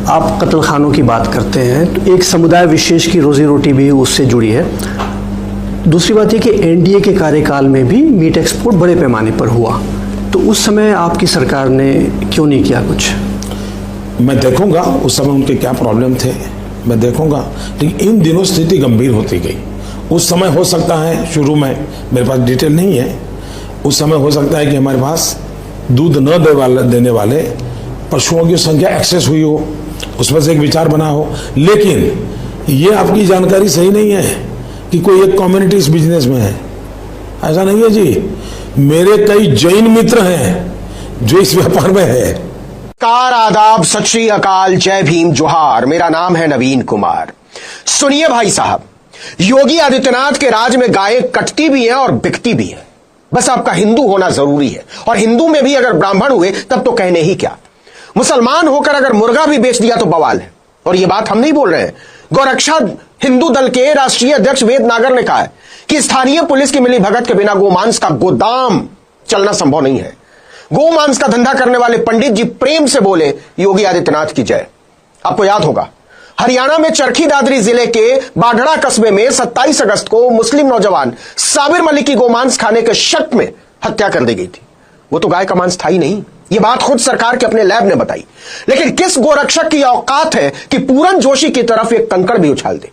आप कत्ल खानों की बात करते हैं तो एक समुदाय विशेष की रोजी रोटी भी उससे जुड़ी है। दूसरी बात यह कि एनडीए के कार्यकाल में भी मीट एक्सपोर्ट बड़े पैमाने पर हुआ, तो उस समय आपकी सरकार ने क्यों नहीं किया कुछ? मैं देखूंगा उस समय उनके क्या प्रॉब्लम थे, मैं देखूंगा, लेकिन इन दिनों स्थिति गंभीर होती गई। उस समय हो सकता है, शुरू में मेरे पास डिटेल नहीं है, उस समय हो सकता है कि हमारे पास दूध न देने वाले पशुओं की संख्या एक्सेस हुई हो, उसमें से एक विचार बना हो। लेकिन ये आपकी जानकारी सही नहीं है कि कोई एक कम्युनिटी इस बिजनेस में है, ऐसा नहीं है जी। मेरे कई जैन मित्र हैं जो इस व्यापार में है। कार आदाब, सत श्री अकाल, जय भीम, जोहार। मेरा नाम है नवीन कुमार। सुनिए भाई साहब, योगी आदित्यनाथ के राज में गायें कटती भी हैं और बिकती भी हैं। बस आपका हिंदू होना जरूरी है, और हिंदू में भी अगर ब्राह्मण हुए तब तो कहने ही क्या। मुसलमान होकर अगर मुर्गा भी बेच दिया तो बवाल है। और यह बात हम नहीं बोल रहे हैं, गौरक्षा हिंदू दल के राष्ट्रीय अध्यक्ष वेद नागर ने कहा है कि स्थानीय पुलिस की मिलीभगत के बिना गोमांस का गोदाम चलना संभव नहीं है। गोमांस का धंधा करने वाले पंडित जी प्रेम से बोले, योगी आदित्यनाथ की जय। आपको याद होगा, हरियाणा में चरखी दादरी जिले के बाढ़ड़ा कस्बे में 27 अगस्त को मुस्लिम नौजवान साबिर मलिक की गोमांस खाने के शक में हत्या कर दी गई थी। वो तो गाय का मांस था ही नहीं, ये बात खुद सरकार के अपने लैब ने बताई। लेकिन किस गोरक्षक की औकात है कि पूरन जोशी की तरफ एक कंकड़ भी उछाल दे?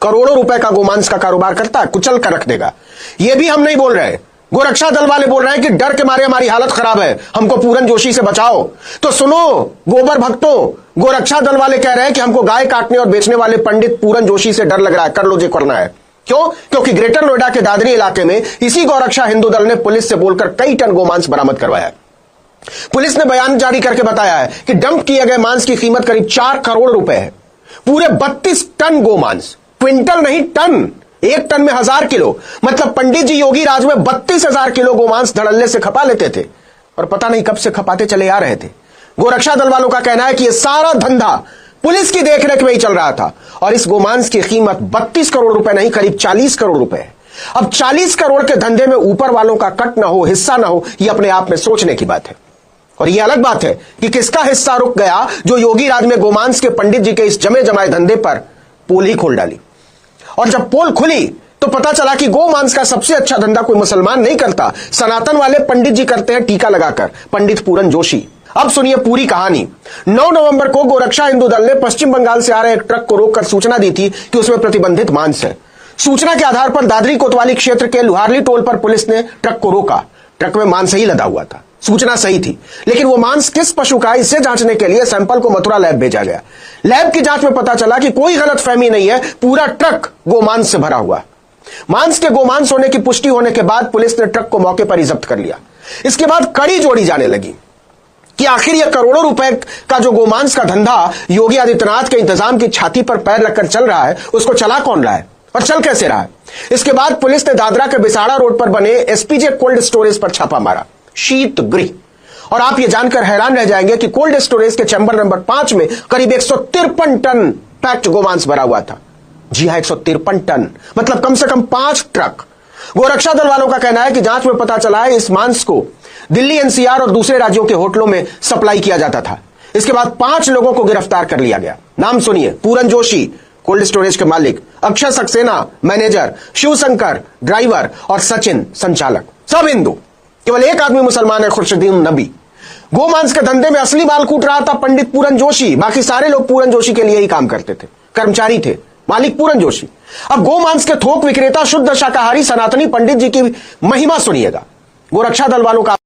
करोड़ों रुपए का गोमांस का कारोबार करता है, कुचल कर रख देगा। यह भी हम नहीं बोल रहे, गोरक्षा दल वाले बोल रहे हैं कि डर के मारे हमारी हालत खराब है, हमको पूरन जोशी से बचाओ। तो सुनो गोबर भक्तों, गोरक्षा दल वाले कह रहे हैं कि हमको गाय काटने और बेचने वाले पंडित पूरन जोशी से डर लग रहा है, कर लो जो करना है। क्यों? क्योंकि ग्रेटर नोएडा के दादरी इलाके में इसी गौरक्षा हिंदू दल ने पुलिस से बोलकर कई टन गोमांस बरामद करवाया है। पुलिस ने बयान जारी करके बताया है कि डंप किए गए मांस की कीमत करीब 4 करोड़ रुपए है। पूरे 32 टन गोमांस, क्विंटल नहीं टन, 1 टन में 1000 किलो, मतलब पंडित जी योगी राज में 32,000 किलो गोमांस धड़ल्ले से खपा लेते थे, और पता नहीं कब से खपाते चले आ रहे थे। गोरक्षा दल वालों का कहना है कि यह सारा धंधा पुलिस की देखरेख में ही चल रहा था, और इस गोमांस की कीमत 32 करोड़ रुपए नहीं, करीब 40 करोड़ रुपए है। अब 40 करोड़ के धंधे में ऊपर वालों का कट ना हो, हिस्सा ना हो, यह अपने आप में सोचने की बात है। और यह अलग बात है कि किसका हिस्सा रुक गया जो योगी राज में गोमांस के पंडित जी के इस जमे जमाए धंधे पर पोल ही खोल डाली। और जब पोल खुली तो पता चला कि गोमांस का सबसे अच्छा धंधा कोई मुसलमान नहीं करता, सनातन वाले पंडित जी करते हैं टीका लगाकर, पंडित पूरन जोशी। अब सुनिए पूरी कहानी। 9 नवंबर को गोरक्षा हिंदू दल ने पश्चिम बंगाल से आ रहे एक ट्रक को रोककर सूचना दी थी कि उसमें प्रतिबंधित मांस है। सूचना के आधार पर दादरी कोतवाली क्षेत्र के लुहारली टोल पर पुलिस ने ट्रक को रोका। ट्रक में मांस ही लदा हुआ था, सूचना सही थी, लेकिन वो मांस किस पशु का, इसे जांचने के लिए सैंपल को मथुरा लैब भेजा गया। लैब की जांच में पता चला कि कोई गलतफहमी नहीं है, पूरा ट्रक गोमांस से भरा हुआ। मांस के गोमांस होने की पुष्टि होने के बाद पुलिस ने ट्रक को मौके पर ही जब्त कर लिया। इसके बाद कड़ी जोड़ी जाने लगी कि आखिर यह करोड़ों रुपए का जो गोमांस का धंधा योगी आदित्यनाथ के इंतजाम की छाती पर पैर रखकर चल रहा है, उसको चला कौन रहा है और चल कैसे रहा है। इसके बाद पुलिस ने दादरा के बिसाड़ा रोड पर बने एसपीजे कोल्ड स्टोरेज पर छापा मारा, शीत गृह। और आप यह जानकर हैरान रह जाएंगे कि कोल्ड स्टोरेज के चैम्बर नंबर 5 में करीब 153 टन पैक्ड गोमांस भरा हुआ था। जी हां, 153 टन, मतलब कम से कम 5 ट्रक। गोरक्षा दल वालों का कहना है कि जांच में पता चला है इस मांस को दिल्ली, एनसीआर और दूसरे राज्यों के होटलों में सप्लाई किया जाता था। इसके बाद 5 लोगों को गिरफ्तार कर लिया गया। नाम सुनिए, पूरन जोशी कोल्ड स्टोरेज के मालिक, अक्षय सक्सेना मैनेजर, शिवशंकर ड्राइवर और सचिन संचालक, सब हिंदू। केवल एक आदमी मुसलमान है, खुर्शीदीन नबी। गोमांस के धंधे में असली बाल कूट रहा था पंडित पूरन जोशी, बाकी सारे लोग पूरन जोशी के लिए ही काम करते थे, कर्मचारी थे, मालिक पूरन जोशी। अब गोमांस के थोक विक्रेता शुद्ध शाकाहारी सनातनी पंडित जी की महिमा सुनिएगा। गोरक्षा दल वालों का